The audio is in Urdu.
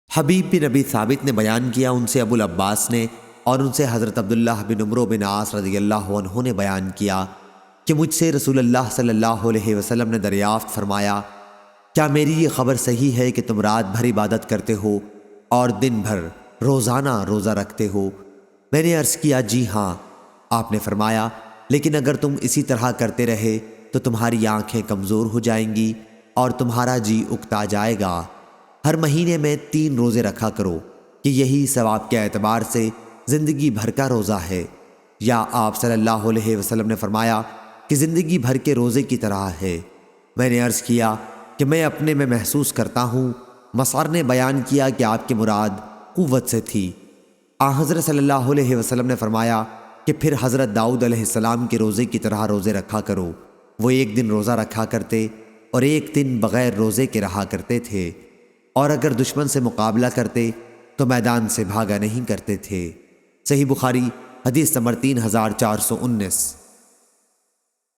حبیب بن نبی ثابت نے بیان کیا، ان سے ابو العباس نے اور ان سے حضرت عبداللہ بن عمرو بن عاص رضی اللہ عنہ نے بیان کیا کہ مجھ سے رسول اللہ صلی اللہ علیہ وسلم نے دریافت فرمایا، کیا میری یہ خبر صحیح ہے کہ تم رات بھر عبادت کرتے ہو اور دن بھر روزانہ روزہ رکھتے ہو؟ میں نے عرض کیا، جی ہاں۔ آپ نے فرمایا، لیکن اگر تم اسی طرح کرتے رہے تو تمہاری آنکھیں کمزور ہو جائیں گی اور تمہارا جی اکتا جائے گا۔ ہر مہینے میں 3 روزے رکھا کرو کہ یہی ثواب کے اعتبار سے زندگی بھر کا روزہ ہے۔ یا آپ صلی اللہ علیہ وسلم نے فرمایا کہ زندگی بھر کے روزے کی طرح ہے۔ میں نے عرض کیا کہ میں اپنے میں محسوس کرتا ہوں۔ مسعر نے بیان کیا کہ آپ کی مراد قوت سے تھی۔ حضرت صلی اللہ علیہ وسلم نے فرمایا کہ پھر حضرت داؤد علیہ السلام کے روزے کی طرح روزے رکھا کرو۔ وہ 1 دن روزہ رکھا کرتے اور 1 دن بغیر روزے کے رہا کرتے تھے، اور اگر دشمن سے مقابلہ کرتے تو میدان سے بھاگا نہیں کرتے تھے۔ صحیح بخاری حدیث نمبر 3419۔